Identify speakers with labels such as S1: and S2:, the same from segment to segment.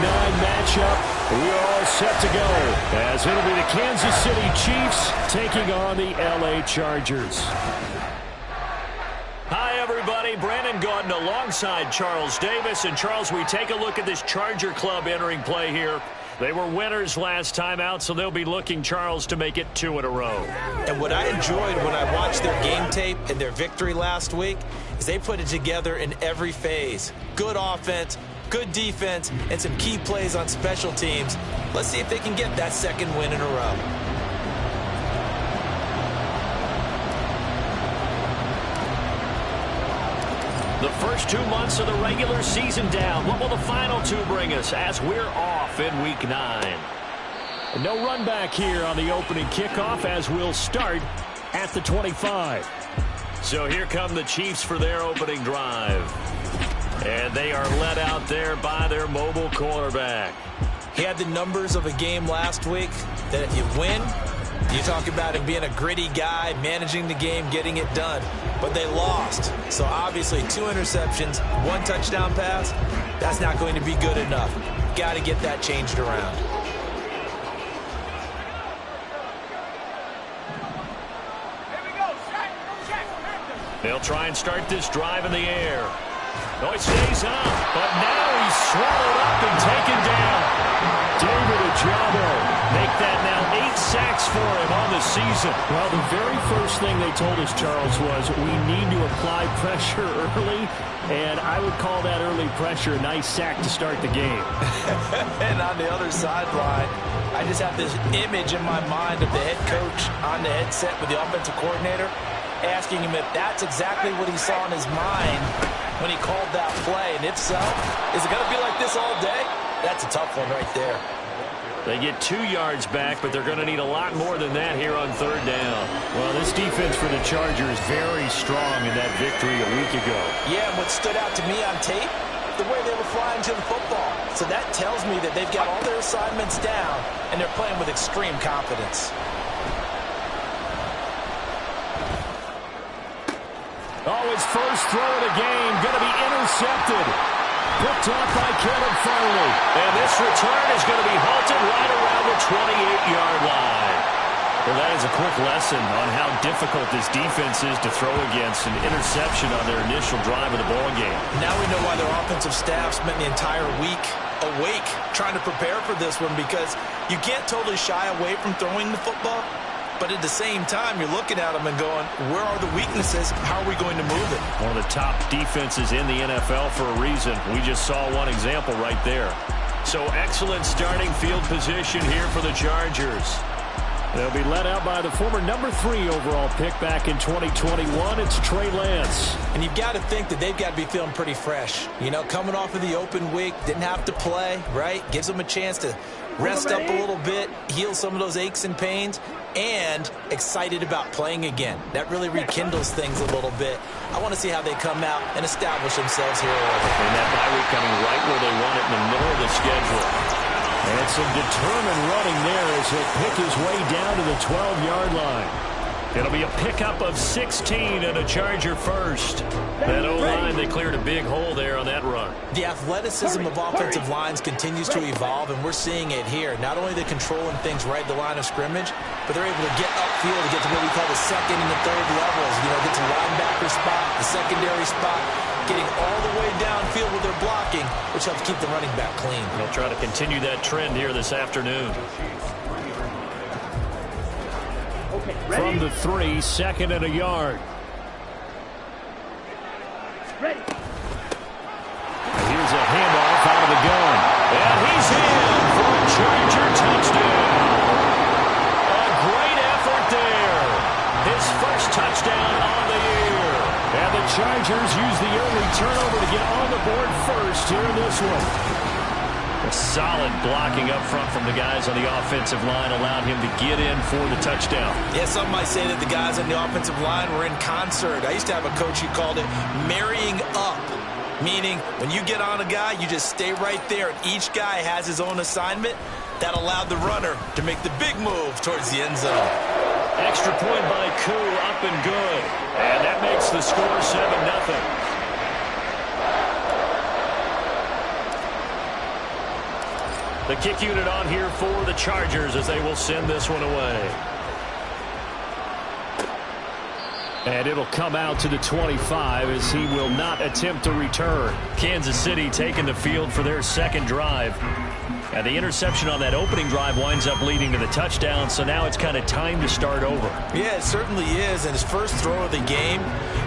S1: matchup. We are all set to go as it'll be the Kansas City Chiefs taking on the LA Chargers.
S2: Hi, everybody. Brandon Gaudin alongside Charles Davis. And, Charles, we take a look at this Charger club entering play here. They were winners last time out, so they'll be looking, Charles, to make it 2 in a row.
S3: And what I enjoyed when I watched their game tape and their victory last week is they put it together in every phase. Good offense, good defense, and some key plays on special teams. Let's see if they can get that second win in a row.
S2: The first 2 months of the regular season down. What will the final 2 bring us as we're off in Week 9?
S1: And no run back here on the opening kickoff as we'll start at the 25.
S2: So here come the Chiefs for their opening drive. And they are led out there by their mobile quarterback.
S3: He had the numbers of a game last week that if you win, you talk about him being a gritty guy, managing the game, getting it done. But they lost. So obviously 2 interceptions, 1 touchdown pass, that's not going to be good enough. Got to get that changed around.
S2: They'll try and start this drive in the air. No, he stays up, but now he's swallowed up and taken down. David Ojabo make that now 8 sacks for him on the season.
S1: Well, the very first thing they told us, Charles, was we need to apply pressure early, and I would call that early pressure a nice sack to start the game.
S3: And on the other sideline, I just have this image in my mind of the head coach on the headset with the offensive coordinator asking him if that's exactly what he saw in his mind when he called that play. And if so, is it going to be like this all day? That's a tough one right there.
S2: They get 2 yards back, but they're going to need a lot more than that here on 3rd down.
S1: Well, this defense for the Chargers very strong in that victory a week ago.
S3: Yeah, and what stood out to me on tape, the way they were flying to the football. So that tells me that they've got all their assignments down, and they're playing with extreme confidence.
S1: Oh, his first throw of the game going to be intercepted. Picked off by Caleb Farley.
S2: And this return is going to be halted right around the 28-yard line. Well, that is a quick lesson on how difficult this defense is to throw against an interception on their initial drive of the ball game.
S3: Now we know why their offensive staff spent the entire week awake trying to prepare for this one, because you can't totally shy away from throwing the football. But at the same time, you're looking at them and going, where are the weaknesses? How are we going to move it?
S2: One of the top defenses in the NFL for a reason. We just saw one example right there. So excellent starting field position here for the Chargers.
S1: They'll be led out by the former number 3 overall pick back in 2021. It's Trey Lance.
S3: And you've got to think that they've got to be feeling pretty fresh. You know, coming off of the open week, didn't have to play, right? Gives them a chance to rest up a little bit, heal some of those aches and pains, and excited about playing again. That really rekindles things a little bit. I want to see how they come out and establish themselves here.
S2: And that bye week coming right where they want it in the middle of the schedule.
S1: And some determined running there as he'll pick his way down to the 12-yard line.
S2: It'll be a pickup of 16 and a Charger first. That O-line, they cleared a big hole there on that run.
S3: The athleticism of offensive lines continues to evolve, and we're seeing it here. Not only are they controlling things right at the line of scrimmage, but they're able to get upfield to get to what we call the second and the third levels. You know, get to linebacker spot, the secondary spot, getting all the way downfield with their blocking, which helps keep the running back clean.
S2: They'll try to continue that trend here this afternoon.
S1: From the 3, 2nd and a yard.
S2: Ready. Here's a handoff out of the gun. And he's in for a Charger touchdown. A great effort there. His first touchdown on the year.
S1: And the Chargers use the early turnover to get on the board first here in this one.
S2: A solid blocking up front from the guys on the offensive line allowed him to get in for the touchdown.
S3: Yeah, some might say that the guys on the offensive line were in concert. I used to have a coach who called it marrying up, meaning when you get on a guy, you just stay right there, and each guy has his own assignment. That allowed the runner to make the big move towards the end zone.
S2: Extra point by Koo, up and good. And that makes the score 7-0. The kick unit on here for the Chargers as they will send this one away.
S1: And it'll come out to the 25 as he will not attempt to return.
S2: Kansas City taking the field for their second drive. And the interception on that opening drive winds up leading to the touchdown, so now it's kind of time to start over.
S3: Yeah, it certainly is, and his first throw of the game.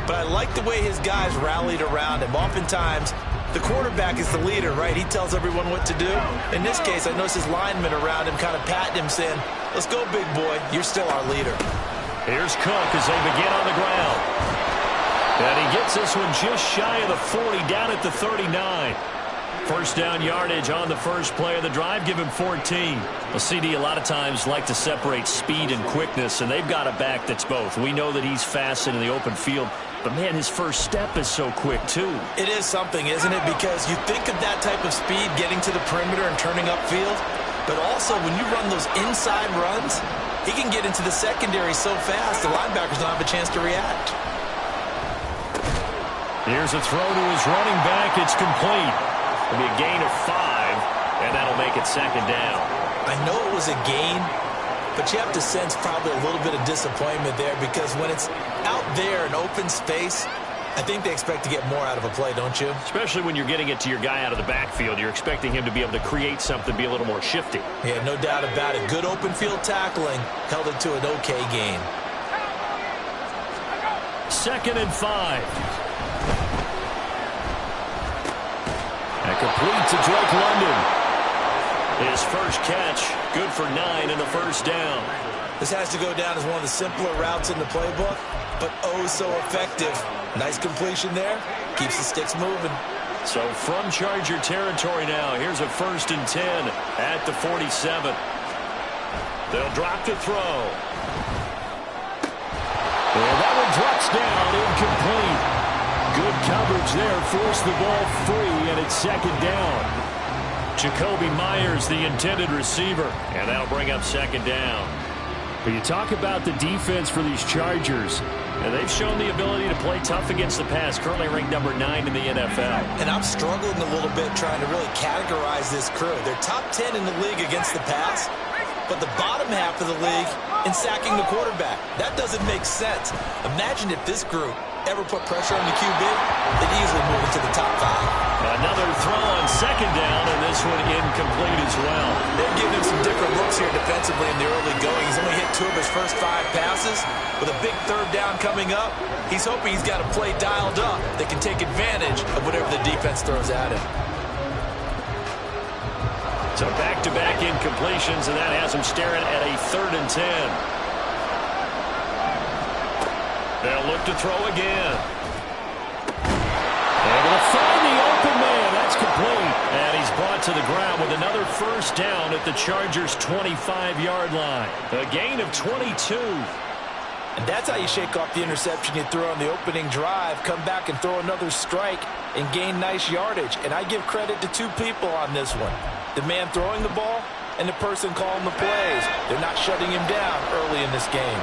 S3: But I like the way his guys rallied around him. Oftentimes, the quarterback is the leader, right? He tells everyone what to do. In this case, I noticed his linemen around him kind of patting him, saying, "Let's go, big boy. You're still our leader."
S2: Here's Cook as they begin on the ground. And he gets this one just shy of the 40, down at the 39. First down yardage on the first play of the drive. Give him 14. Well, CD, a lot of times like to separate speed and quickness, and they've got a back that's both. We know that he's fast in the open field, but, man, his first step is so quick, too.
S3: It is something, isn't it? Because you think of that type of speed getting to the perimeter and turning upfield, but also when you run those inside runs, he can get into the secondary so fast the linebackers don't have a chance to react.
S2: Here's a throw to his running back. It's complete. It'll be a gain of 5, and that'll make it second down.
S3: I know it was a gain, but you have to sense probably a little bit of disappointment there because when it's out there in open space, I think they expect to get more out of a play, don't you?
S2: Especially when you're getting it to your guy out of the backfield. You're expecting him to be able to create something, be a little more shifty.
S3: Yeah, no doubt about it. Good open field tackling held it to an okay gain.
S2: 2nd and 5. And complete to Drake London. His first catch, good for 9 and a first down.
S3: This has to go down as one of the simpler routes in the playbook, but oh so effective. Nice completion there. Keeps the sticks moving.
S2: So from Charger territory now, here's a 1st and 10 at the 47. They'll drop to throw.
S1: And that one drops down, incomplete. Good coverage there, forced the ball free, and it's 2nd down.
S2: Jacoby Myers, the intended receiver, and that'll bring up 2nd down.
S1: But you talk about the defense for these Chargers.
S2: And they've shown the ability to play tough against the pass, currently ranked number 9 in the NFL.
S3: And I'm struggling a little bit trying to really categorize this crew. They're top 10 in the league against the pass, but the bottom half of the league in sacking the quarterback. That doesn't make sense. Imagine if this group ever put pressure on the QB, they'd easily move into the top 5.
S2: Another throw on 2nd down, and this one incomplete as well.
S3: They're giving him some different looks here defensively in the early going. He's only hit 2 of his first 5 passes. With a big 3rd down coming up, he's hoping he's got a play dialed up that can take advantage of whatever the defense throws at him.
S2: So back-to-back incompletions, and that has him staring at a 3rd and 10. They'll look to throw again.
S1: Able to find the open man. That's complete.
S2: And he's brought to the ground with another 1st down at the Chargers' 25-yard line. A gain of 22.
S3: And that's how you shake off the interception you threw on the opening drive, come back and throw another strike and gain nice yardage. And I give credit to 2 people on this one. The man throwing the ball and the person calling the plays. They're not shutting him down early in this game.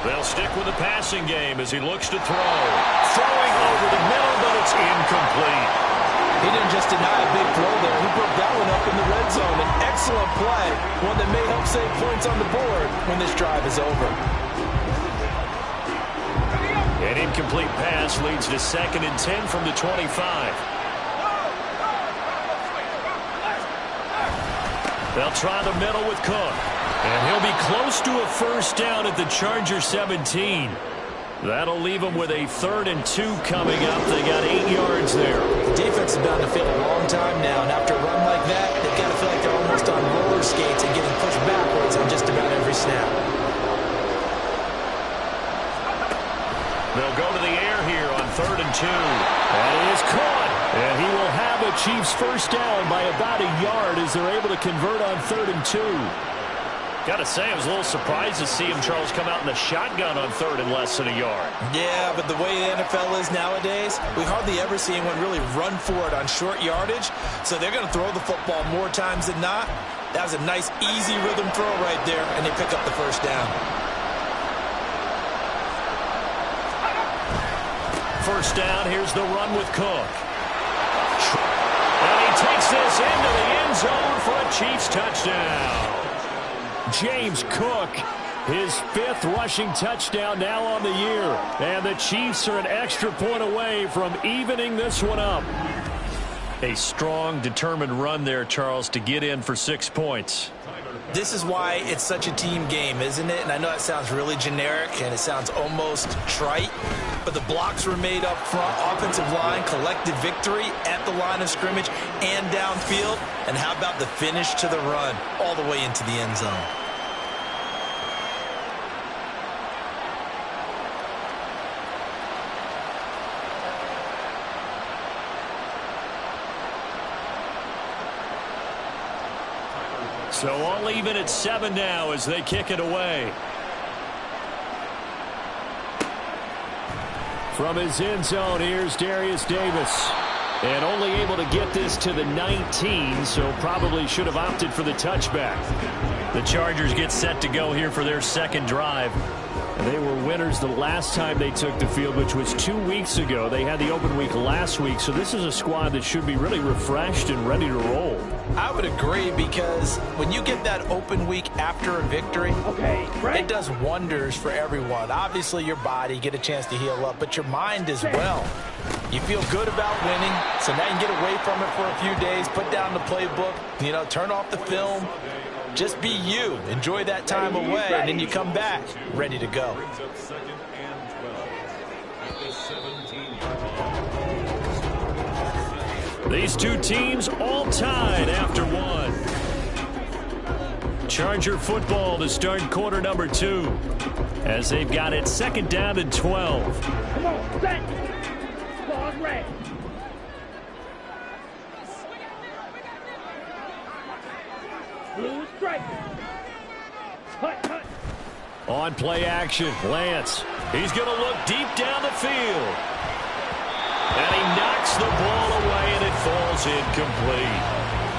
S2: They'll stick with the passing game as he looks to throw. Throwing over the middle, but it's incomplete.
S3: He didn't just deny a big throw there. He broke that one up in the red zone. An excellent play, one that may help save points on the board when this drive is over.
S2: An incomplete pass leads to 2nd and 10 from the 25. They'll try the middle with Cook. And he'll be close to a 1st down at the Chargers 17. That'll leave them with a 3rd and 2 coming up. They got 8 yards there.
S3: The defense is bound to feel a long time now, and after a run like that, they've got to feel like they're almost on roller skates and getting pushed backwards on just about every snap.
S2: They'll go to the air here on 3rd and 2.
S1: And he is caught. And he will have a Chiefs 1st down by about a yard as they're able to convert on 3rd and 2.
S2: Got to say, I was a little surprised to see him, Charles, come out in the shotgun on 3rd and less than a yard.
S3: Yeah, but the way the NFL is nowadays, we hardly ever see anyone really run for it on short yardage. So they're going to throw the football more times than not. That was a nice, easy rhythm throw right there, and they pick up the 1st down.
S2: 1st down, here's the run with Cook. takes this into the end zone for a Chiefs touchdown.
S1: James Cook, his 5th rushing touchdown now on the year. And the Chiefs are an extra point away from evening this one up.
S2: A strong, determined run there, Charles, to get in for 6 points.
S3: This is why it's such a team game, isn't it? And I know that sounds really generic and it sounds almost trite, but the blocks were made up front, offensive line, collective victory at the line of scrimmage and downfield. And how about the finish to the run all the way into the end zone?
S2: So all even at 7 now as they kick it away.
S1: From his end zone, here's Darius Davis. And only able to get this to the 19, so probably should have opted for the touchback.
S2: The Chargers get set to go here for their second drive.
S1: And they were winners the last time they took the field, which was 2 weeks ago. They had the open week last week, so this is a squad that should be really refreshed and ready to roll.
S3: I would agree, because when you get that open week after a victory, it does wonders for everyone. Obviously, your body, get a chance to heal up, but your mind as well. You feel good about winning, so now you can get away from it for a few days, put down the playbook, turn off the film. Just be you. Enjoy that time away, and then you come back ready to go.
S1: These two teams all tied after one. Charger football to start quarter number 2 as they've got it 2nd down and 12.
S4: Come on, set. Ball red. Blue strike. Hut.
S1: On play action, Lance.
S2: He's going to look deep down the field. And he knocks the ball away, and it falls incomplete.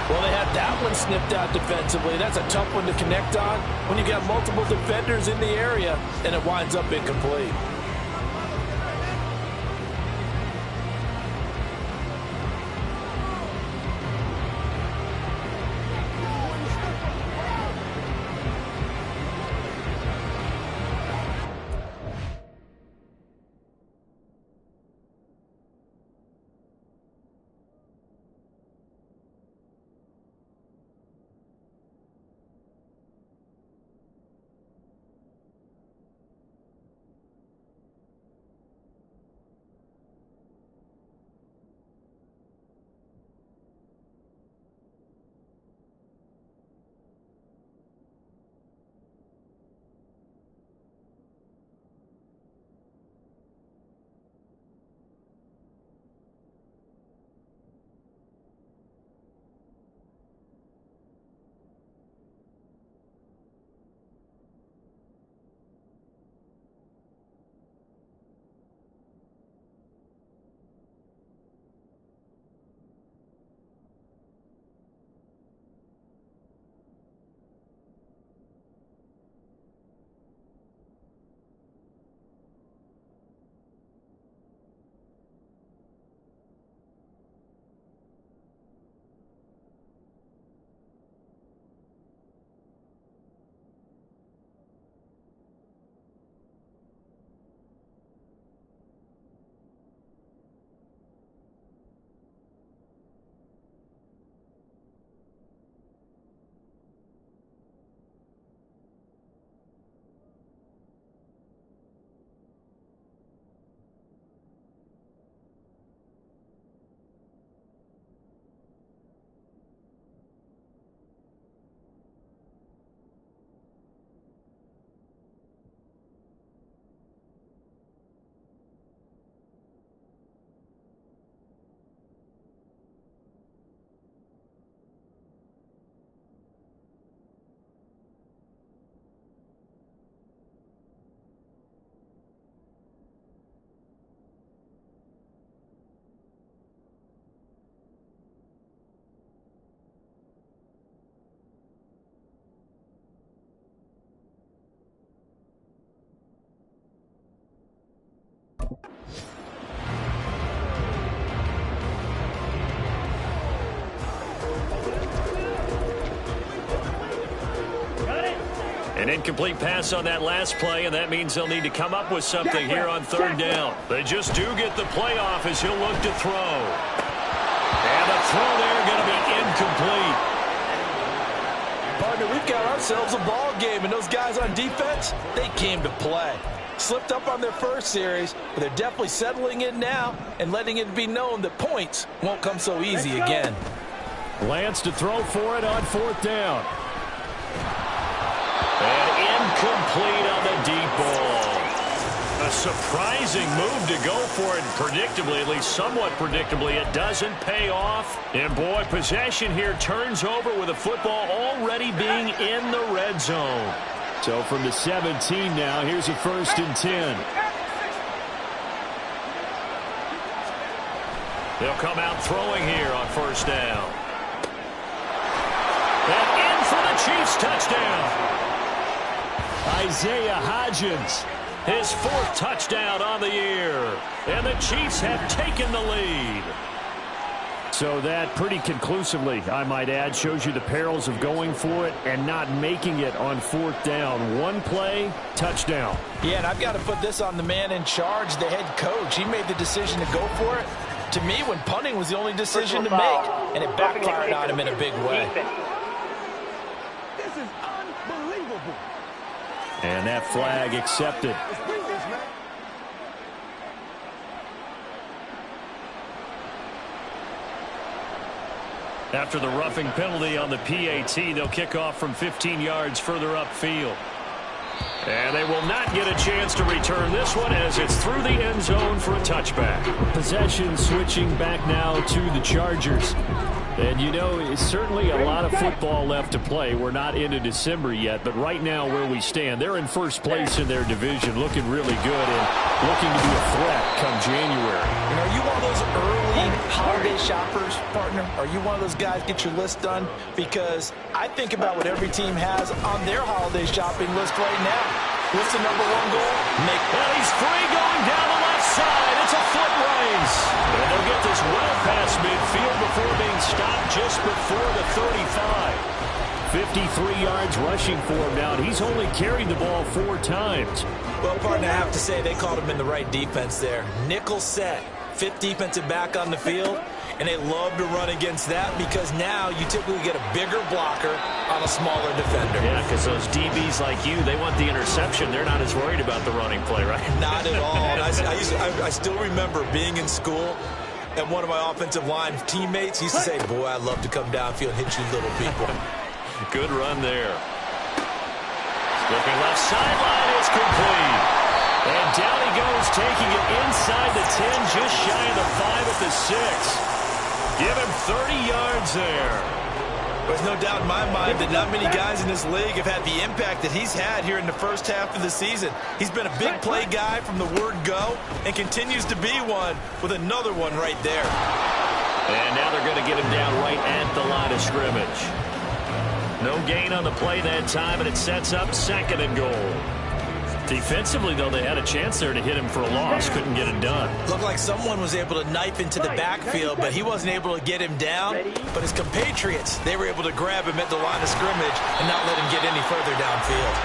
S3: Well, they had that one snipped out defensively. That's a tough one to connect on when you got multiple defenders in the area, and it winds up incomplete.
S2: An incomplete pass on that last play, and that means they'll need to come up with something here on third down. They just do get the play off as he'll look to throw. And the throw there going to be incomplete.
S3: Partner, we've got ourselves a ball game, and those guys on defense, they came to play. Slipped up on their first series, but they're definitely settling in now and letting it be known that points won't come so easy again.
S1: Lance to throw for it on fourth down.
S2: And incomplete on the deep ball. A surprising move to go for it. Predictably, at least somewhat predictably, it doesn't pay off. And boy, possession here turns over with the football already being in the red zone.
S1: So from the 17 now, here's a 1st and 10.
S2: They'll come out throwing here on first down. And in for the Chiefs touchdown.
S1: Isaiah Hodgins.
S2: His 4th touchdown on the year. And the Chiefs have taken the lead.
S1: So that pretty conclusively, I might add, shows you the perils of going for it and not making it on fourth down. One play, touchdown.
S3: Yeah, and I've got to put this on the man in charge, the head coach. He made the decision to go for it. To me, when punting was the only decision to make, and it backfired on him in a big way.
S4: This is unbelievable.
S1: And that flag accepted.
S2: After the roughing penalty on the PAT, they'll kick off from 15 yards further upfield. And they will not get a chance to return this one as it's through the end zone for a touchback.
S1: Possession switching back now to the Chargers. And, you know, it's certainly a lot of football left to play. We're not into December yet, but right now where we stand, they're in first place in their division, looking really good and looking to be a threat come January.
S3: And are you one of those early holiday shoppers, partner? Are you one of those guys get your list done? Because I think about what every team has on their holiday shopping list right now. What's the number one goal?
S2: Well, he's free going down the left side. It's a foot race. And they'll get this well past midfield before being stopped just before the 35.
S1: 53 yards rushing for him now. He's only carried the ball 4 times.
S3: Well, partner, I have to say they called him in the right defense there. Nickel set, 5th defensive back on the field, and they love to run against that because now you typically get a bigger blocker on a smaller defender.
S2: Yeah, because those DBs like you, they want the interception. They're not as worried about the running play, right?
S3: Not at all. I still remember being in school, and one of my offensive line teammates used to say, boy, I'd love to come downfield and hit you little people.
S2: Good run there. Looking left sideline, it's complete. And down he goes, taking it inside the 10, just shy of the 5 at the 6. Give him 30 yards there.
S3: There's no doubt in my mind that not many guys in this league have had the impact that he's had here in the first half of the season. He's been a big play guy from the word go and continues to be one with another one right there.
S2: And now they're going to get him down right at the line of scrimmage. No gain on the play that time, and it sets up 2nd and goal. Defensively, though, they had a chance there to hit him for a loss. Couldn't get it done.
S3: Looked like someone was able to knife into the backfield, but he wasn't able to get him down. But his compatriots, they were able to grab him at the line of scrimmage and not let him get any further downfield.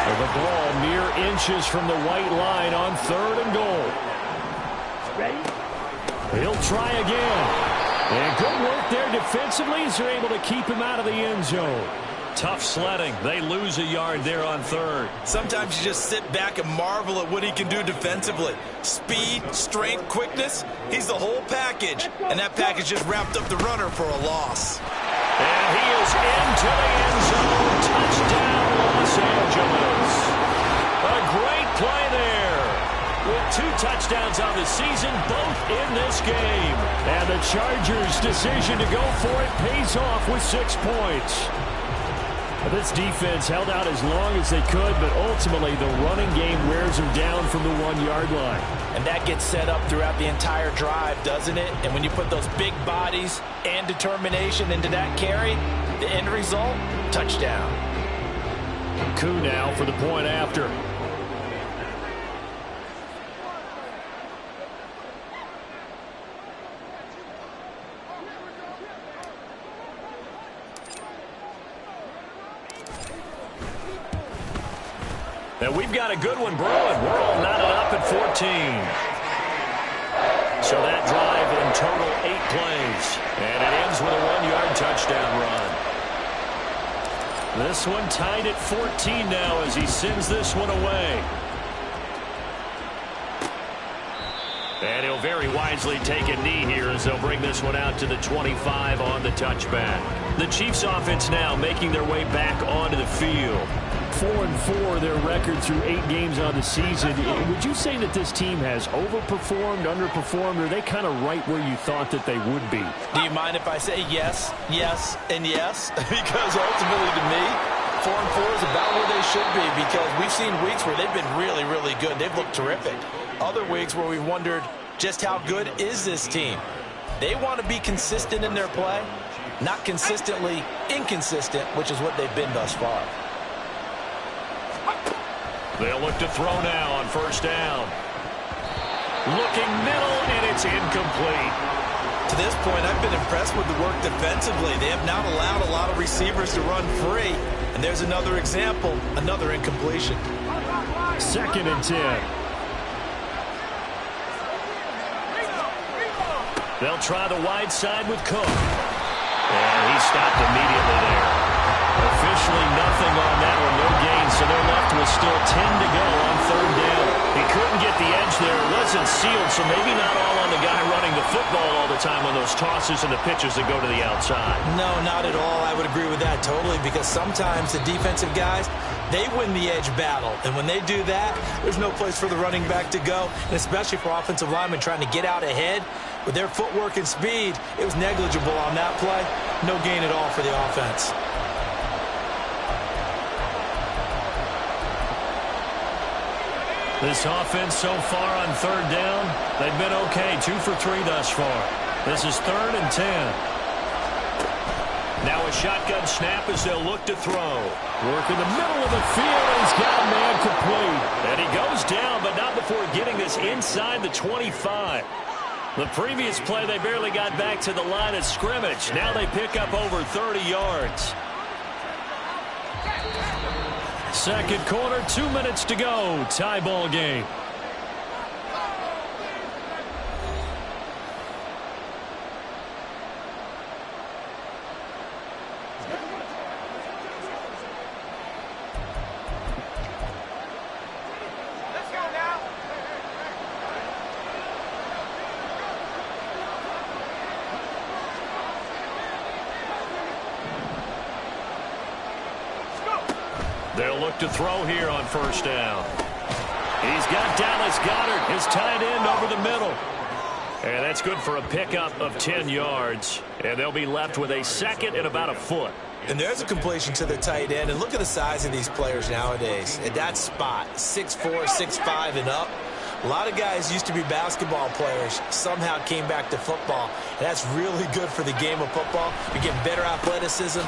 S1: The ball mere inches from the white line on 3rd and goal. He'll try again. And good work there defensively as they're able to keep him out of the end zone.
S2: Tough sledding. They lose a yard there on 3rd.
S3: Sometimes you just sit back and marvel at what he can do defensively. Speed, strength, quickness, he's the whole package. And that package just wrapped up the runner for a loss.
S2: And he is into the end zone. Touchdown, Los Angeles. A great play there. With 2 touchdowns on the season, both in this game.
S1: And the Chargers' decision to go for it pays off with 6 points. This defense held out as long as they could, but ultimately the running game wears them down from the 1-yard line.
S3: And that gets set up throughout the entire drive, doesn't it? And when you put those big bodies and determination into that carry, the end result, touchdown.
S1: Koo now for the point after.
S2: And we've got a good one brewing. We're all knotted up at 14. So that drive in total 8 plays. And it ends with a 1-yard touchdown run. This one tied at 14 now as he sends this one away. And he'll very wisely take a knee here as they'll bring this one out to the 25 on the touchback. The Chiefs offense now making their way back onto the field.
S1: 4-4 their record through 8 games on the season. Would you say that this team has overperformed, underperformed, or are they kind of right where you thought that they would be?
S3: Do you mind if I say yes, yes, and yes? Because ultimately to me, 4-4 is about where they should be because we've seen weeks where they've been really, really good. They've looked terrific. Other weeks where we've wondered just how good is this team. They want to be consistent in their play, not consistently inconsistent, which is what they've been thus far.
S2: They'll look to throw now on first down. Looking middle, and it's incomplete.
S3: To this point, I've been impressed with the work defensively. They have not allowed a lot of receivers to run free. And there's another example, another incompletion.
S1: 2nd and 10.
S2: They'll try the wide side with Cook. And he stopped immediately there. Officially nothing on that one, no gain, so they're left with still 10 to go on 3rd down. He couldn't get the edge there. It wasn't sealed, so maybe not all on the guy running the football all the time on those tosses and the pitches that go to the outside. No, not at all. I would agree with that totally because sometimes the defensive guys, they win the edge battle. And when they do that, there's no place for the running back to go, and especially for offensive linemen trying to get out ahead. With their footwork and speed, it was negligible on that play. No gain at all for the offense. This offense so far on 3rd down, they've been okay. 2 for 3 thus far. This is 3rd and 10. Now a shotgun snap as they'll look to throw.
S1: Work in the middle of the field, and he's got a man complete.
S2: And he goes down, but not before getting this inside the 25. The previous play, they barely got back to the line of scrimmage. Now they pick up over 30 yards.
S1: 2nd quarter, 2 minutes to go. Tie ball game.
S2: They'll look to throw here on first down. He's got Dallas Goedert, his tight end, over the middle. And that's good for a pickup of 10 yards. And they'll be left with a 2nd and about a foot.
S3: And there's a completion to the tight end. And look at the size of these players nowadays. At that spot, 6'4", 6'5", and up. A lot of guys used to be basketball players, somehow came back to football. And that's really good for the game of football. You get better athleticism,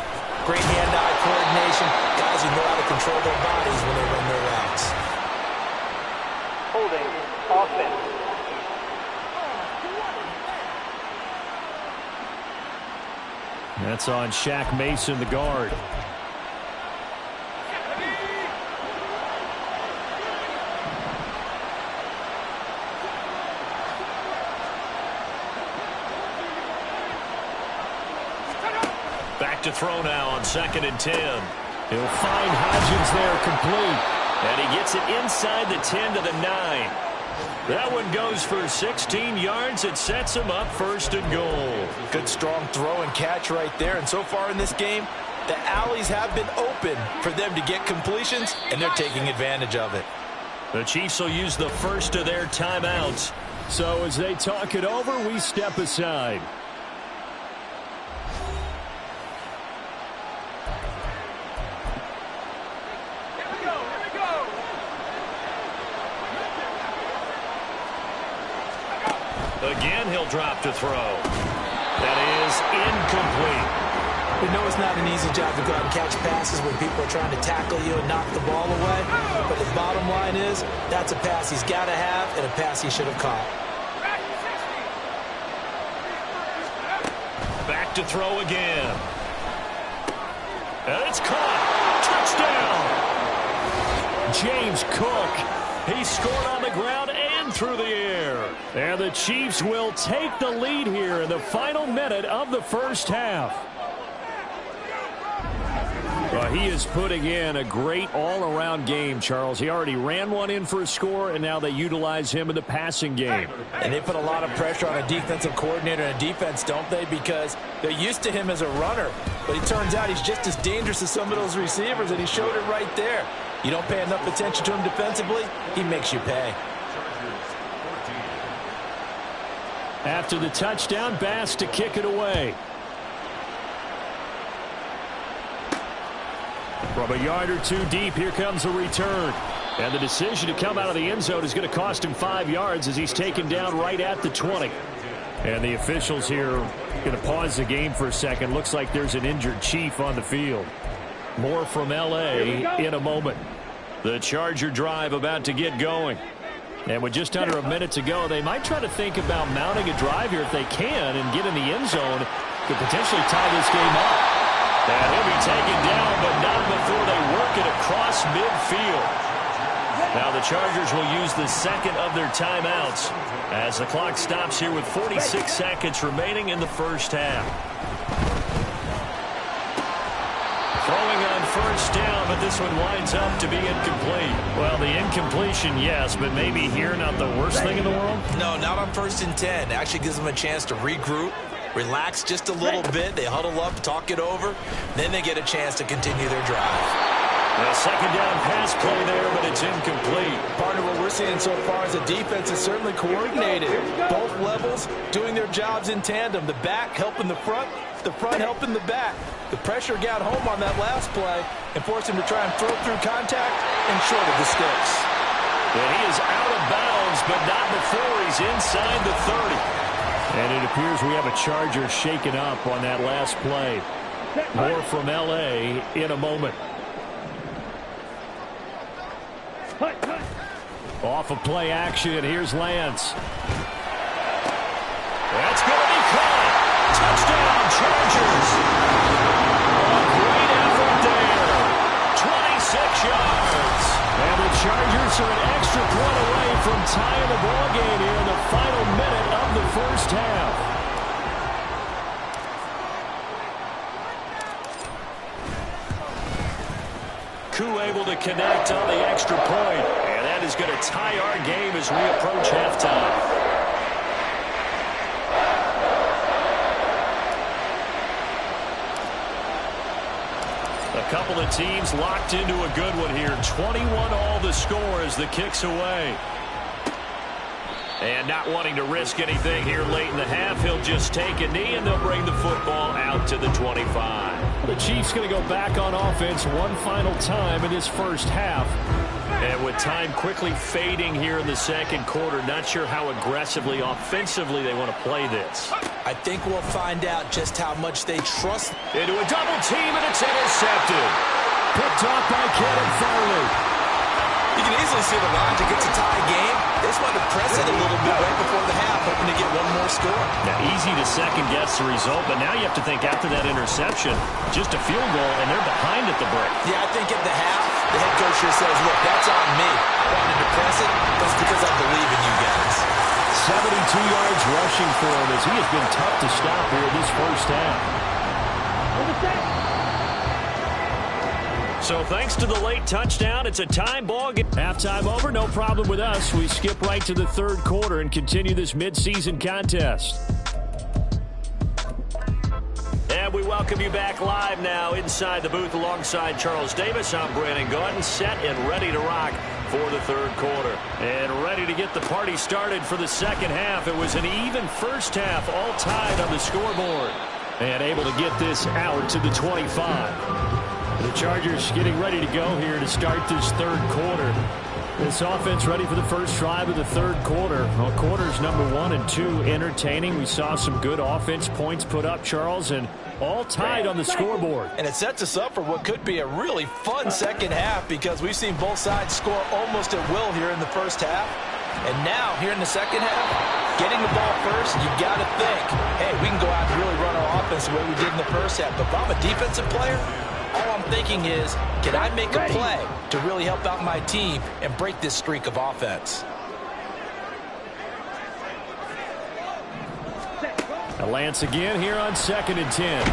S3: great hand-eye coordination, guys who know how to control their bodies when they run their routes.
S5: Holding offense.
S1: That's on Shaq Mason, the guard.
S2: Back to throw now on 2nd and 10.
S1: He'll find Hodgins there, complete.
S2: And he gets it inside the 10 to the 9. That one goes for 16 yards. It sets him up 1st and goal.
S3: Good strong throw and catch right there. And so far in this game, the alleys have been open for them to get completions, and they're taking advantage of it.
S2: The Chiefs will use the first of their timeouts.
S1: So as they talk it over, we step aside.
S2: Again, he'll drop to throw. That is incomplete.
S3: We know it's not an easy job to go out and catch passes when people are trying to tackle you and knock the ball away. But the bottom line is, that's a pass he's got to have and a pass he should have caught.
S2: Back to throw again. And it's caught. Touchdown.
S1: James Cook. He scored on the ground and through the air. And the Chiefs will take the lead here in the final minute of the first half. Well, he is putting in a great all-around game, Charles. He already ran one in for a score, and now they utilize him in the passing game.
S3: And they put a lot of pressure on a defensive coordinator and a defense, don't they? Because they're used to him as a runner. But it turns out he's just as dangerous as some of those receivers, and he showed it right there. You don't pay enough attention to him defensively, he makes you pay.
S1: After the touchdown, Bass to kick it away. From a yard or two deep, here comes the return. And the decision to come out of the end zone is going to cost him 5 yards as he's taken down right at the 20. And the officials here going to pause the game for a second. Looks like there's an injured Chief on the field. More from L.A. in a moment. The Charger drive about to get going. And with just under a minute to go, they might try to think about mounting a drive here if they can and get in the end zone to potentially tie this game up. And he'll be taken down, but not before they work it across midfield. Now the Chargers will use the second of their timeouts as the clock stops here with 46 seconds remaining in the first half. Throwing on first down, but this one winds up to be incomplete. Well, the incompletion, yes, but maybe here not the worst thing in the world?
S3: No, not on 1st and 10. Actually gives them a chance to regroup, relax just a little bit. They huddle up, talk it over. Then they get a chance to continue their drive.
S1: A second down pass play there, but it's incomplete.
S3: Partner, what we're seeing so far is the defense is certainly coordinated. Both levels doing their jobs in tandem. The back helping the front helping the back. The pressure got home on that last play and forced him to try and throw through contact and short of the sticks.
S1: And he is out of bounds, but not before he's inside the 30. And it appears we have a Charger shaken up on that last play. More from L.A. in a moment. Off of play action, here's Lance. That's going to be caught. Touchdown, Chargers. A great effort there. 26 yards. And the Chargers are an extra point away from tying the ball game here in the final minute of the first half. Koo able to connect on the extra point. And that is going to tie our game as we approach halftime. A couple of teams locked into a good one here. 21-all the score as the kick's away. And not wanting to risk anything here late in the half, he'll just take a knee and they'll bring the football out to the 25. The Chiefs going to go back on offense one final time in this first half. And with time quickly fading here in the second quarter, not sure how aggressively, offensively they want to play this.
S3: I think we'll find out just how much they trust.
S1: Into a double team, and it's intercepted. Picked off by Kevin Farley.
S3: You can easily see the logic. It's a tie game. They just wanted to press it a little bit right before the half, hoping to get one more score.
S1: Now, easy to second-guess the result, but now you have to think after that interception, just a field goal, and they're behind at the break.
S3: Yeah, I think at the half, the head coach here says, look, that's on me. I wanted to press it, but it's because I believe in you guys.
S1: 72 yards rushing for him as he has been tough to stop here this first half. So thanks to the late touchdown, it's a time ball game. Halftime over, no problem with us. We skip right to the third quarter and continue this midseason contest. And we welcome you back live now inside the booth alongside Charles Davis. I'm Brandon Gaudin, set and ready to rock for the third quarter. And ready to get the party started for the second half. It was an even first half, all tied on the scoreboard. And able to get this out to the 25. The Chargers getting ready to go here to start this third quarter. This offense ready for the first drive of the third quarter. Well, quarters number 1 and 2 entertaining. We saw some good offense points put up, Charles, and all tied on the scoreboard.
S3: And it sets us up for what could be a really fun second half because we've seen both sides score almost at will here in the first half. And now, here in the second half, getting the ball first, you got to think, hey, we can go out and really run our offense the way we did in the first half. But if I'm a defensive player, all I'm I'm thinking is, can I make a play to really help out my team and break this streak of offense?
S1: Lance again here on 2nd and 10.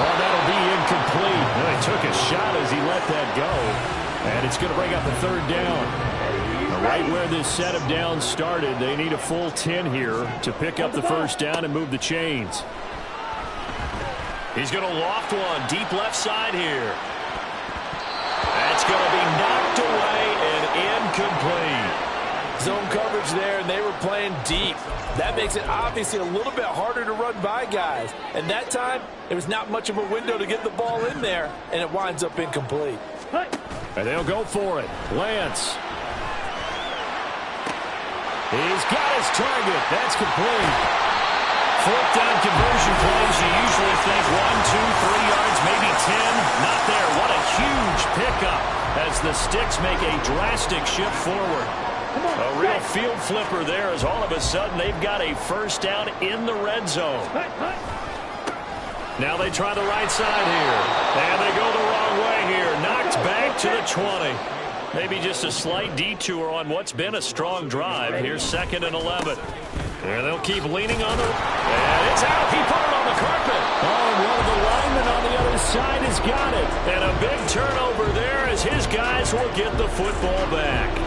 S1: Oh, that'll be incomplete. Well, he took a shot as he let that go. And it's going to bring up a 3rd down. Right where this set of downs started, they need a full 10 here to pick up the 1st down and move the chains.
S2: He's going to loft one deep left side here. That's going to be knocked away and incomplete.
S3: Zone coverage there, and they were playing deep. That makes it obviously a little bit harder to run by guys. And that time, there was not much of a window to get the ball in there, and it winds up incomplete.
S1: And they'll go for it. Lance. He's got his target. That's complete.
S2: 4th down conversion plays, you usually think 1, 2, 3 yards, maybe 10. Not there. What a huge pickup as the Sticks make a drastic shift forward. A real field flipper there as all of a sudden they've got a 1st down in the red zone. Now they try the right side here. And they go the wrong way here. Knocked back to the 20. Maybe just a slight detour on what's been a strong drive. Here's 2nd and 11. And they'll keep leaning on the... And it's out. He put it on the carpet.
S1: Oh, one of the linemen on the other side has got it.
S2: And a big turnover there as his guys will get the football back.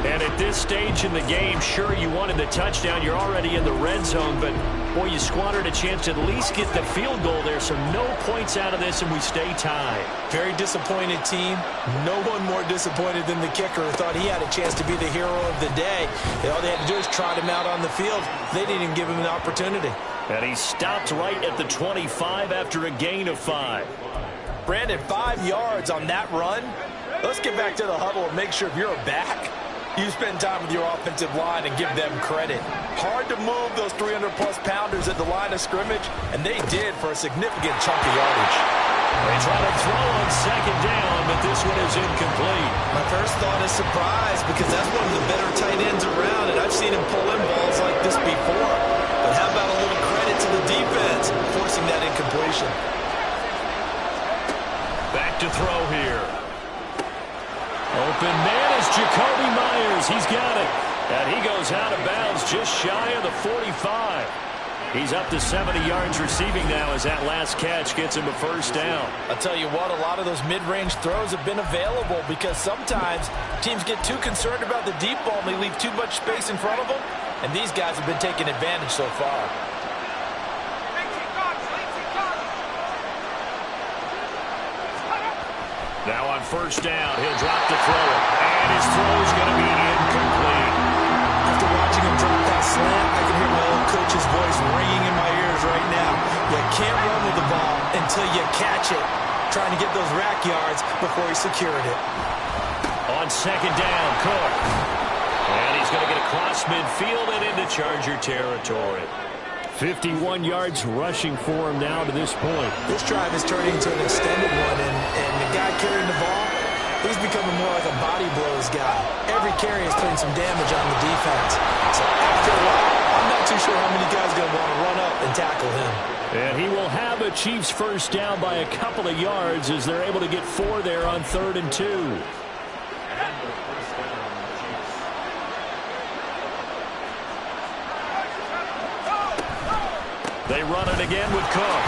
S1: And at this stage in the game, sure, you wanted the touchdown. You're already in the red zone, but, boy, you squandered a chance to at least get the field goal there, so no points out of this, and we stay tied.
S3: Very disappointed team. No one more disappointed than the kicker who thought he had a chance to be the hero of the day. And all they had to do is trot him out on the field. They didn't even give him an opportunity.
S1: And he stopped right at the 25 after a gain of 5.
S3: Brandon, 5 yards on that run. Let's get back to the huddle and make sure if you're back, you spend time with your offensive line and give them credit. Hard to move those 300-plus pounders at the line of scrimmage, and they did for a significant chunk of yardage.
S1: They try to throw on 2nd down, but this one is incomplete.
S3: My first thought is surprise because that's one of the better tight ends around, and I've seen him pull in balls like this before. But how about a little credit to the defense forcing that incompletion?
S1: Back to throw here. Open man is Jacoby Myers. He's got it. And he goes out of bounds just shy of the 45. He's up to 70 yards receiving now as that last catch gets him a 1st down.
S3: I'll tell you what, a lot of those mid-range throws have been available because sometimes teams get too concerned about the deep ball and they leave too much space in front of them. And these guys have been taking advantage so far.
S1: Now on 1st down, he'll drop to throw it. And his throw is going to be incomplete.
S3: After watching him drop that slant, I can hear my old coach's voice ringing in my ears right now. You can't run with the ball until you catch it. Trying to get those rack yards before he secured it.
S1: On 2nd down, Cook. And he's going to get across midfield and into Charger territory. 51 yards rushing for him now to this point.
S3: This drive is turning into an extended one, and the guy carrying the ball, he's becoming more like a body blows guy. Every carry is putting some damage on the defense. So after a while, I'm not too sure how many guys are going to want to run up and tackle him.
S1: And he will have a Chiefs 1st down by a couple of yards as they're able to get 4 there on 3rd and 2. They run it again with Cook.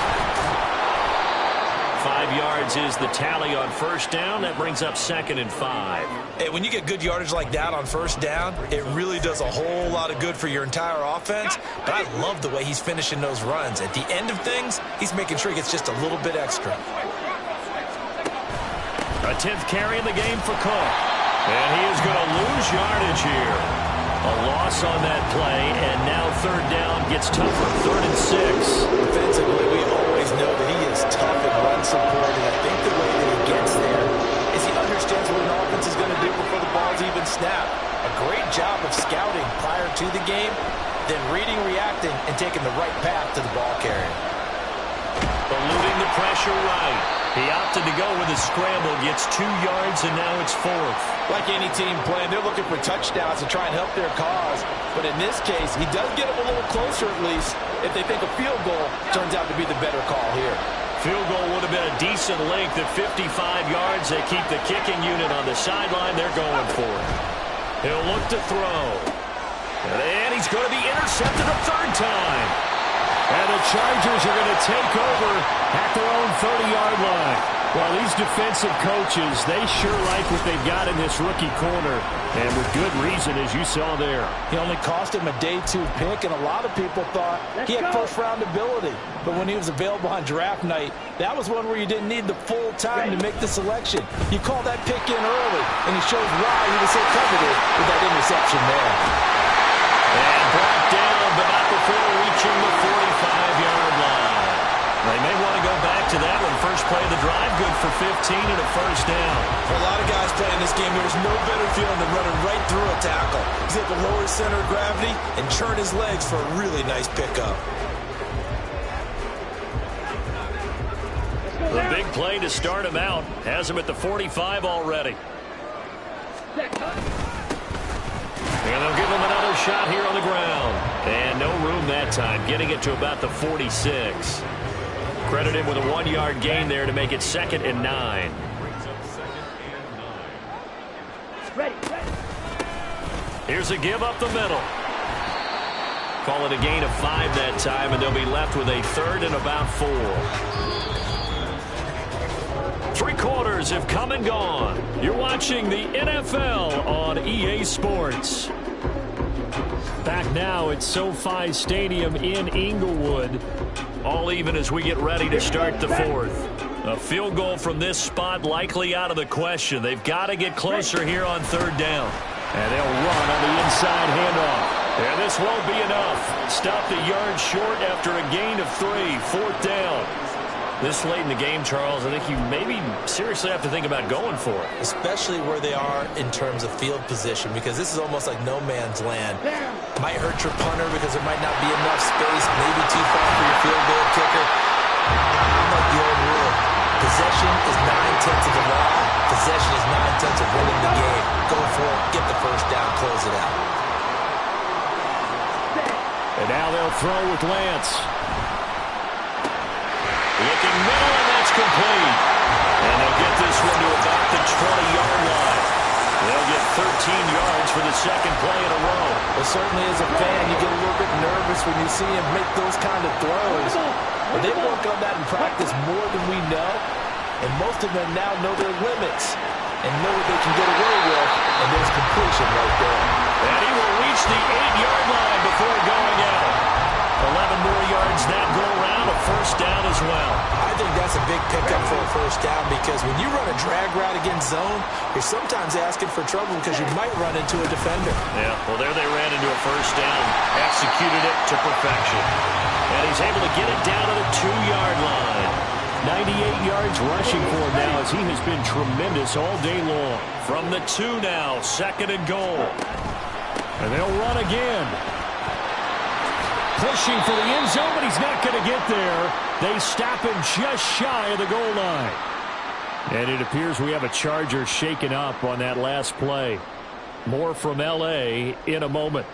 S1: 5 yards is the tally on 1st down. That brings up 2nd and 5.
S3: Hey, when you get good yardage like that on 1st down, it really does a whole lot of good for your entire offense. But I love the way he's finishing those runs. At the end of things, he's making sure he gets just a little bit extra.
S1: A 10th carry in the game for Cook. And he is going to lose yardage here. A loss on that play, and now 3rd down gets tougher. 3rd and 6.
S3: Defensively, we always know that he is tough in run support, and I think the way that he gets there is he understands what an offense is going to do before the ball's even snapped. A great job of scouting prior to the game, then reading, reacting, and taking the right path to the ball carrier.
S1: Eluding the pressure right. He opted to go with a scramble, gets 2 yards, and now it's 4th.
S3: Like any team playing, they're looking for touchdowns to try and help their cause. But in this case, he does get them a little closer at least if they think a field goal turns out to be the better call here.
S2: Field goal would have been a decent length at 55 yards. They keep the kicking unit on the sideline. They're going for it. He'll look to throw. And he's going to be intercepted a third time.
S1: And the Chargers are going to take over at their own 30-yard line. Well, these defensive coaches, they sure like what they've got in this rookie corner. And with good reason, as you saw there.
S3: He only cost him a day 2 pick, and a lot of people thought he had first-round ability. But when he was available on draft night, that was one where you didn't need the full time to make the selection. You call that pick in early, and he shows why he was so coveted with that interception there.
S2: And brought down, but not before reaching the 45-yard line. They may want to go back to that one. First play of the drive, good for 15 and a first down.
S3: For a lot of guys playing this game, there's no better feeling than running right through a tackle. He's able to lower his center of gravity and churn his legs for a really nice pickup.
S2: The big play to start him out has him at the 45 already. And they'll give him another shot here on the ground. And no room that time, getting it to about the 46. Credit him with a 1-yard gain there to make it 2nd and 9. Here's a give up the middle. Call it a gain of 5 that time, and they'll be left with a 3rd and about 4. 3 quarters have come and gone. You're watching the NFL on EA Sports.
S1: Back now at SoFi Stadium in Inglewood.
S2: All even as we get ready to start the 4th. A field goal from this spot likely out of the question. They've got to get closer here on 3rd down.
S1: And they'll run on the inside handoff.
S2: And this won't be enough. Stopped a yard short after a gain of 3. 4th down. This late in the game, Charles, I think you maybe seriously have to think about going for it.
S3: Especially where they are in terms of field position, because this is almost like no man's land. Might hurt your punter because there might not be enough space, maybe too far for your field goal kicker. I'm like the old rule. Possession is 9/10 of the law. Possession is 9/10 of winning the game. Go for it, get the first down, close it out.
S1: And now they'll throw with Lance.
S2: Looking middle, and that's complete. And they'll get this one to about the 20-yard line. They'll get 13 yards for the 2nd play in a row.
S3: Well, certainly as a fan, you get a little bit nervous when you see him make those kind of throws. But they work on that in practice more than we know. And most of them now know their limits and know what they can get away with. And there's completion right there.
S2: And he will reach the 8-yard line before going out. 11 more yards that go around, a first down as well.
S3: I think that's a big pickup for a first down, because when you run a drag route against zone, you're sometimes asking for trouble because you might run into a defender.
S2: Yeah, well, there they ran into a first down, executed it to perfection. And he's able to get it down to the 2-yard line.
S1: 98 yards rushing for him now, as he has been tremendous all day long.
S2: From the 2 now, 2nd and goal.
S1: And they'll run again. Pushing for the end zone, but he's not going to get there. They stop him just shy of the goal line. And it appears we have a Charger shaken up on that last play. More from L.A. in a moment.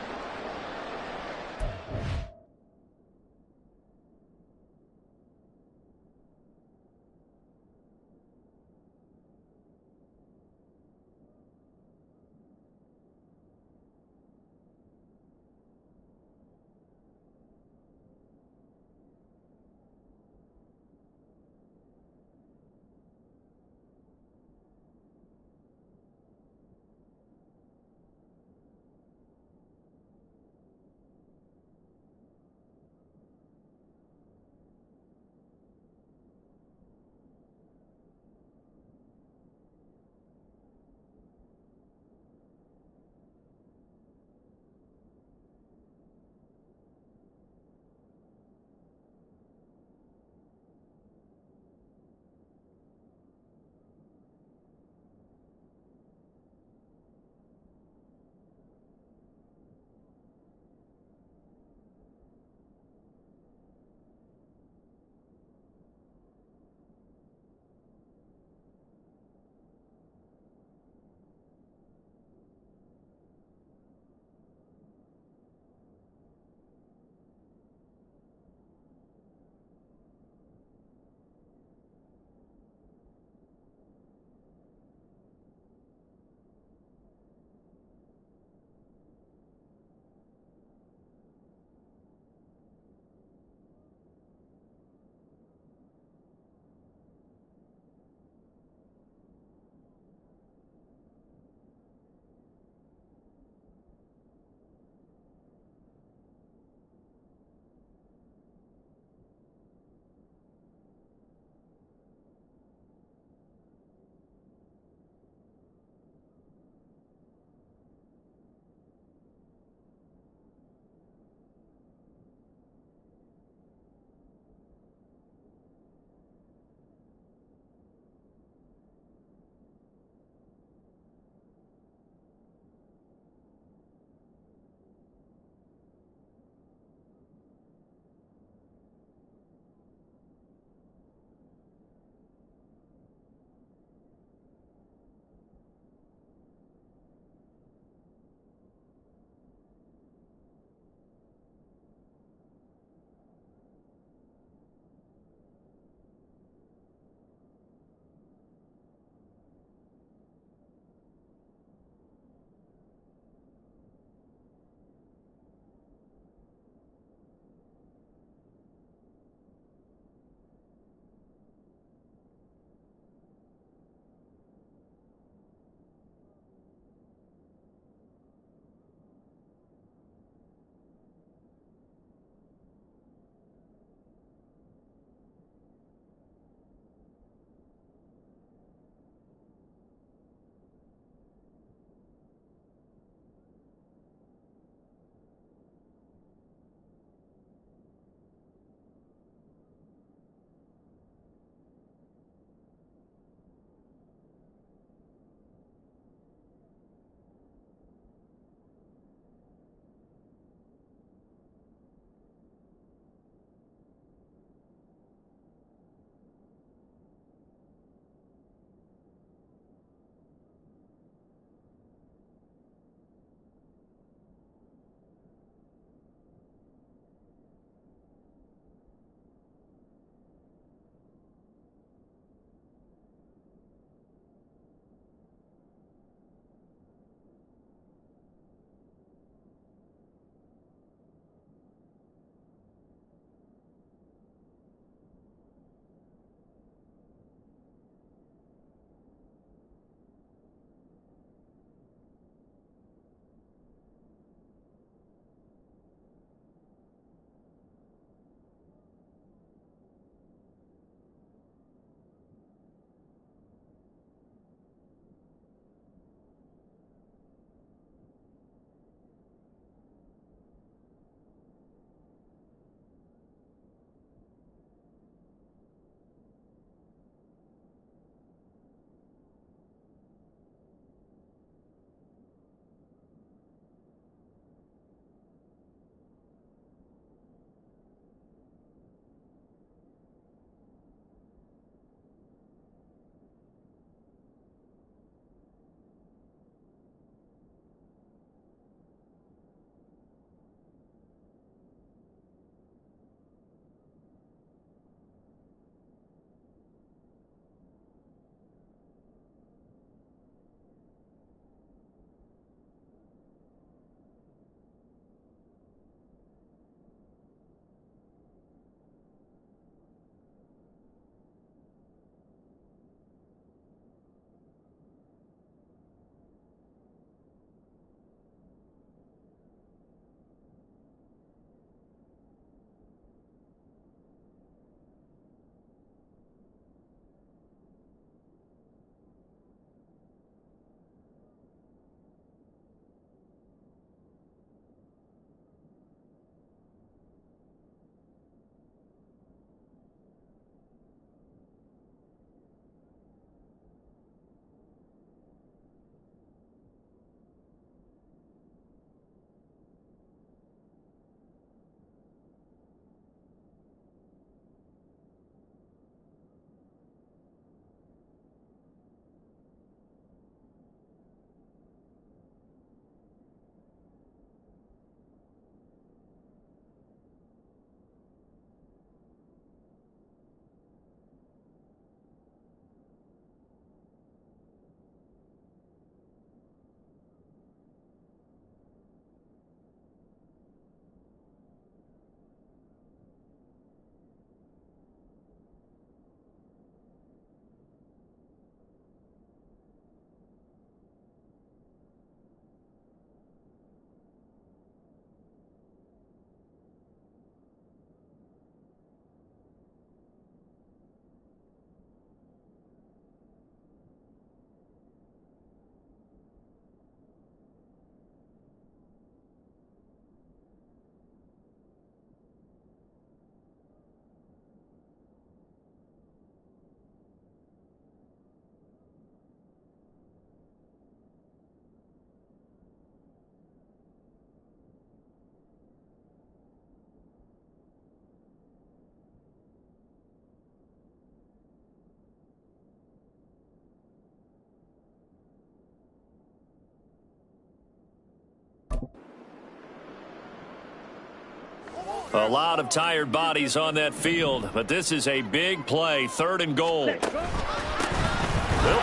S1: A lot of tired bodies on that field, but this is a big play, 3rd and goal. They'll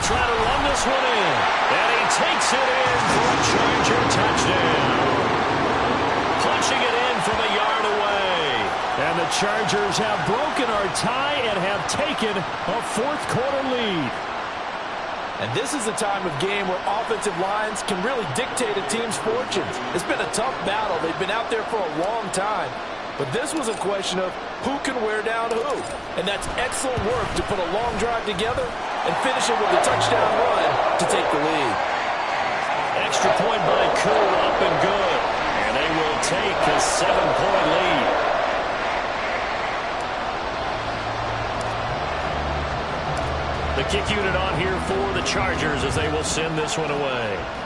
S1: try to run this one in, and he takes it in for a Charger touchdown. Punching it in from a yard away. And the Chargers have broken our tie and have taken a 4th quarter lead.
S5: And this is a time of game where offensive lines can really dictate a team's fortunes. It's been a tough battle. They've been out there for a long time. But this was a question of who can wear down who. And that's excellent work to put a long drive together and finish it with a touchdown run to take the lead.
S1: Extra point by Koo, up and good. And they will take a 7-point lead. The kick unit on here for the Chargers as they will send this one away.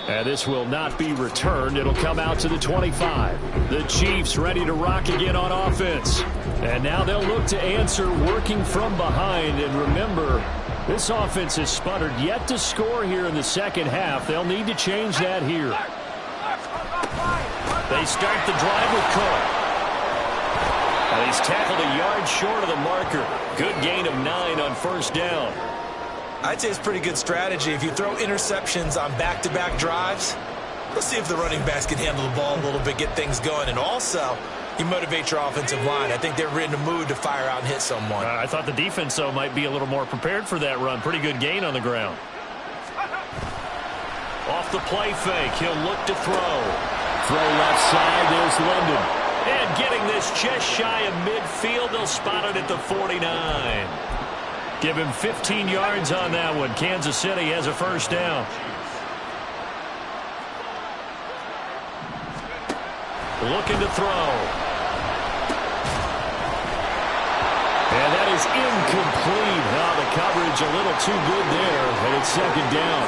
S1: And this will not be returned. It'll come out to the 25. The Chiefs ready to rock again on offense. And now they'll look to answer working from behind. And remember, this offense has sputtered yet to score here in the second half. They'll need to change that here. They start the drive with Cook. And he's tackled a yard short of the marker. Good gain of 9 on 1st down.
S3: I'd say it's pretty good strategy. If you throw interceptions on back-to-back drives, let's see if the running backs can handle the ball a little bit, get things going. And also, you motivate your offensive line. I think they're in the mood to fire out and hit someone.
S1: I thought the defense, though, might be a little more prepared for that run. Pretty good gain on the ground. Off the play fake, he'll look to throw. Throw left side, there's London. And getting this just shy of midfield, they'll spot it at the 49. Give him 15 yards on that one. Kansas City has a 1st down. Looking to throw. And that is incomplete. Now the coverage a little too good there, and it's 2nd down.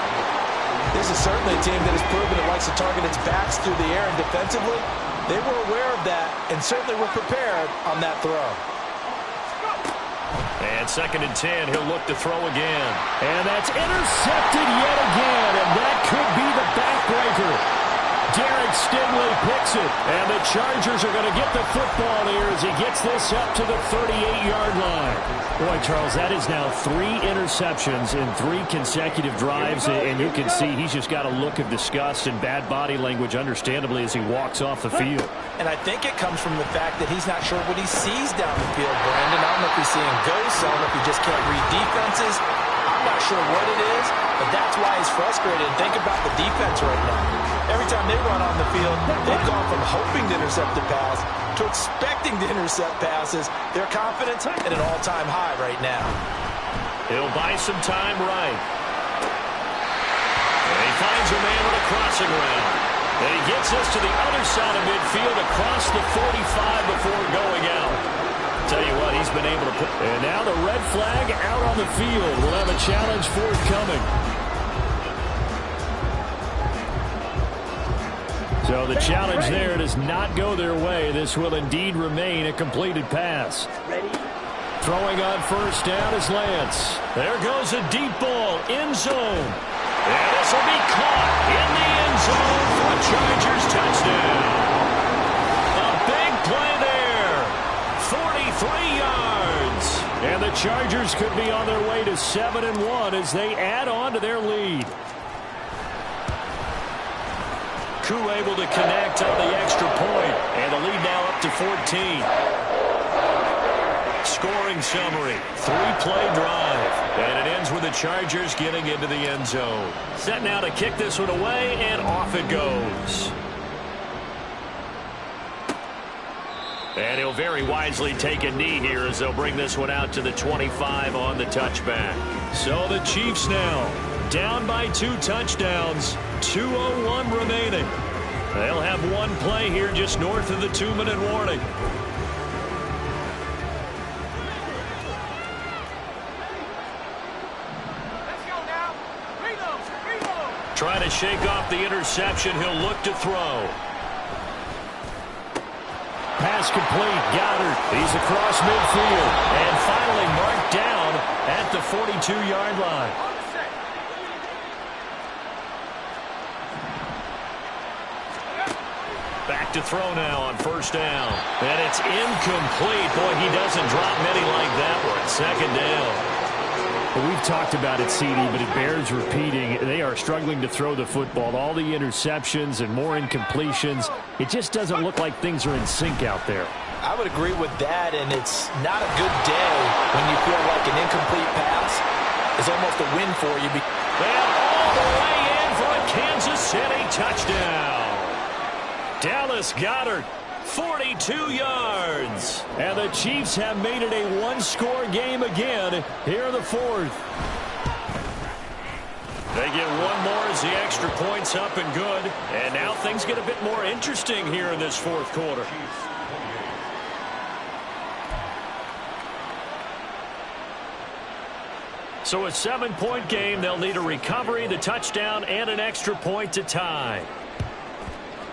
S5: This is certainly a team that has proven it likes to target its backs through the air and defensively. They were aware of that and certainly were prepared on that throw.
S1: And 2nd and 10, he'll look to throw again. And that's intercepted yet again, and that could be the backbreaker. Derek Stingley picks it, and the Chargers are going to get the football here as he gets this up to the 38-yard line. Boy, Charles, that is now 3 interceptions in 3 consecutive drives, and you can see he's just got a look of disgust and bad body language, understandably, as he walks off the field.
S5: And I think it comes from the fact that he's not sure what he sees down the field, Brandon. I don't know if he's seeing ghosts. I don't know if he just can't read defenses. I'm not sure what it is, but that's why he's frustrated. And think about the defense right now. Every time they run on the field, they've gone from hoping to intercept a pass to expecting to intercept passes. Their confidence at an all-time high right now.
S1: He'll buy some time right. And he finds a man with a crossing route. And he gets us to the other side of midfield across the 45 before going out. Tell you what, he's been able to put... And now the red flag out on the field. We'll have a challenge forthcoming. So the challenge there does not go their way. This will indeed remain a completed pass. Throwing on 1st down is Lance. There goes a deep ball, end zone. And this will be caught in the end zone for a Chargers touchdown. A big play there. 43 And the Chargers could be on their way to 7-1 as they add on to their lead.
S2: Koo able to connect on the extra point, and the lead now up to 14. Scoring summary, 3-play drive, and it ends with the Chargers getting into the end zone. Set now to kick this one away, and off it goes. And he'll very wisely take a knee here as they'll bring this one out to the 25 on the touchback. So the Chiefs now down by 2 touchdowns, 2:01 remaining. They'll have one play here just north of the 2-minute warning. Trying to shake off the interception. He'll look to throw.
S1: Pass complete. Goddard. He's across midfield.
S2: And finally marked down at the 42-yard line. Back to throw now on first down. And it's incomplete. Boy, he doesn't drop many like that one. Second down.
S1: Well, we've talked about it, CD, but it bears repeating. They are struggling to throw the football. All the interceptions and more incompletions. It just doesn't look like things are in sync out there.
S5: I would agree with that, and it's not a good day when you feel like an incomplete pass is almost a win for you.
S2: And all the way in for a Kansas City touchdown. Dallas Goedert, 42 yards.
S1: And the Chiefs have made it a one-score game again here in the fourth.
S2: They get one more as the extra point's up and good. And now things get a bit more interesting here in this fourth quarter. So a 7-point game. They'll need a recovery, the touchdown, and an extra point to tie.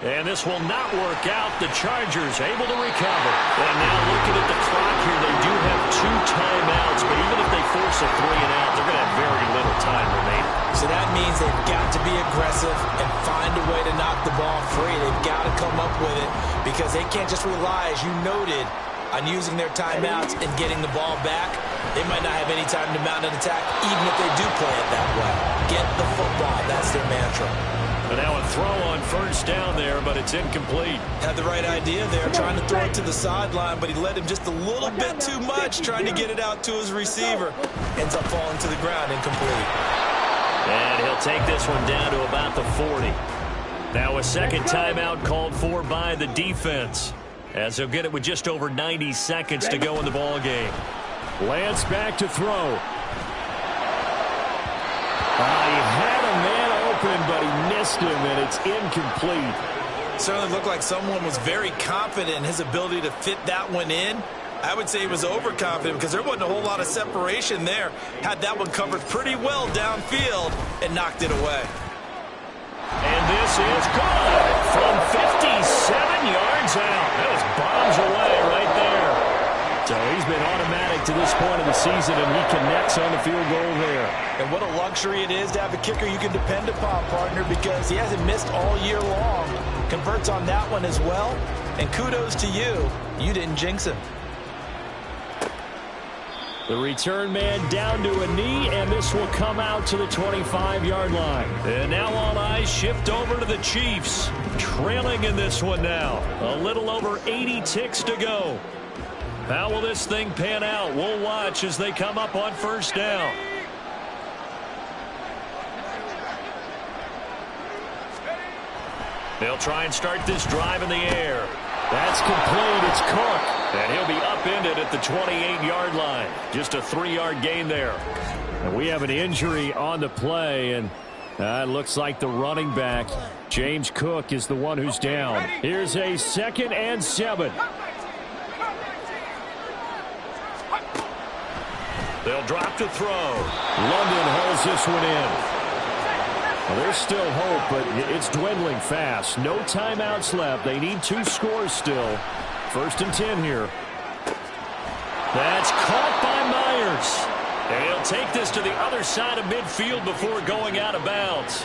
S2: And this will not work out. The Chargers able to recover. And now looking at the clock here, they do have 2 timeouts. But even if they force a 3-and-out, they're going to have very little time remaining.
S5: So that means they've got to be aggressive and find a way to knock the ball free. They've got to come up with it because they can't just rely, as you noted, on using their timeouts and getting the ball back. They might not have any time to mount an attack, even if they do play it that way. Get the football. That's their mantra.
S2: And now a throw on first down there, but it's incomplete.
S5: Had the right idea there, trying to throw it to the sideline, but he led him just a little bit too much, trying to get it out to his receiver. Ends up falling to the ground, incomplete.
S2: And he'll take this one down to about the 40. Now a second timeout called for by the defense, as he'll get it with just over 90 seconds to go in the ball game.
S1: Lance back to throw. He had a man open, but he missed him, and it's incomplete.
S5: Certainly looked like someone was very confident in his ability to fit that one in. I would say he was overconfident because there wasn't a whole lot of separation there. Had that one covered pretty well downfield and knocked it away.
S2: And this is good from 57 yards out. That was bombs away right there.
S1: So he's been automatic to this point of the season, and he connects on the field goal there.
S5: And what a luxury it is to have a kicker you can depend upon, partner, because he hasn't missed all year long. Converts on that one as well. And kudos to you. You didn't jinx him.
S1: The return man down to a knee, and this will come out to the 25-yard line.
S2: And now all eyes shift over to the Chiefs. Trailing in this one now. A little over 80 ticks to go. How will this thing pan out? We'll watch as they come up on first down. They'll try and start this drive in the air.
S1: That's complete. It's Cook.
S2: And he'll be upended at the 28-yard line. Just a 3-yard gain there.
S1: And we have an injury on the play, and it looks like the running back, James Cook, is the one who's down. Here's a 2nd and 7.
S2: They'll drop to throw.
S1: London holds this one in. Well, there's still hope, but it's dwindling fast. No timeouts left. They need 2 scores still. 1st and 10 here.
S2: That's caught by Myers. And he'll take this to the other side of midfield before going out of bounds.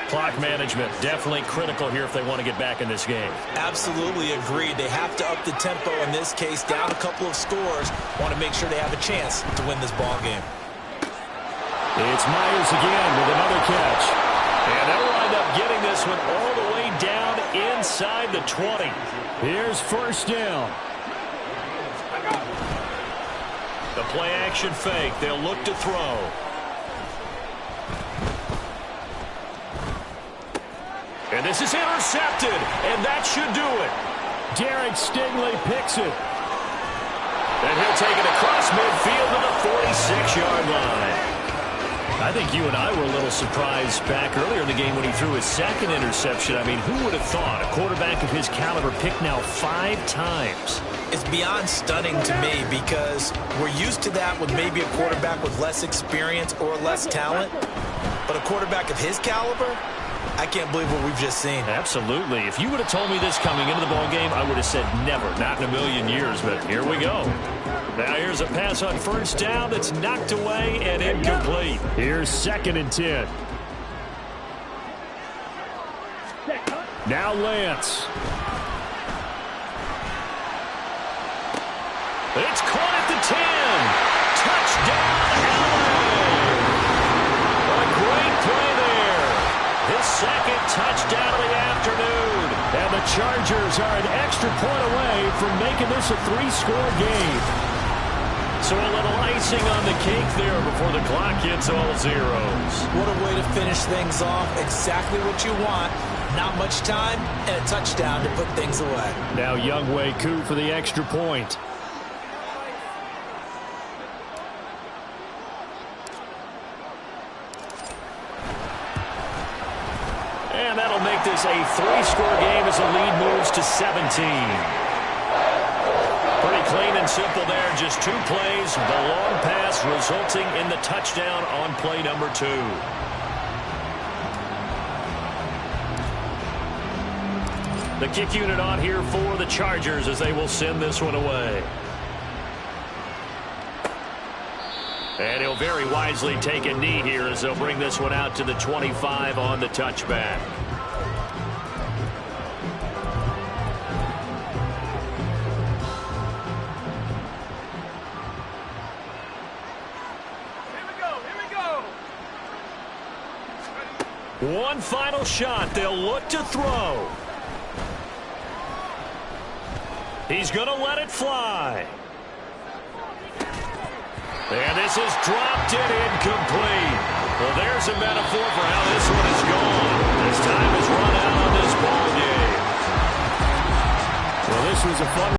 S2: Clock management, definitely critical here if they want to get back in this game.
S3: Absolutely agreed. They have to up the tempo in this case, down a couple of scores. Want to make sure they have a chance to win this ball game.
S1: It's Myers again with another catch.
S2: And they'll wind up getting this one all the way down inside the 20.
S1: Here's first down.
S2: The play action fake. They'll look to throw. And this is intercepted, and that should do it.
S1: Derek Stingley picks it.
S2: And he'll take it across midfield to the 46-yard line. I think you and I were a little surprised back earlier in the game when he threw his second interception. I mean, who would have thought a quarterback of his caliber picked now 5 times?
S3: It's beyond stunning to me because we're used to that with maybe a quarterback with less experience or less talent. But a quarterback of his caliber, I can't believe what we've just seen.
S2: Absolutely. If you would have told me this coming into the ball game, I would have said never, not in a million years. But here we go. Now here's a pass on first down that's knocked away and incomplete.
S1: Here's 2nd and 10. Now Lance.
S2: It's caught at the 10. Touchdown, LA. A great play there. His 2nd touchdown of the afternoon.
S1: And the Chargers are an extra point away from making this a 3-score game.
S2: So a little icing on the cake there before the clock hits all zeros.
S3: What a way to finish things off. Exactly what you want. Not much time and a touchdown to put things away.
S1: Now Younghoe Koo for the extra point.
S2: And that'll make this a 3-score game as the lead moves to 17. Pretty clean and simple there. Just 2 plays. The long pass resulting in the touchdown on play number 2. The kick unit on here for the Chargers as they will send this one away. And he'll very wisely take a knee here as they'll bring this one out to the 25 on the touchback. One final shot. They'll look to throw. He's going to let it fly. And this is dropped and incomplete. Well, there's a metaphor for how this one is gone. This time has run out on this ball game.
S1: Well, this was a fun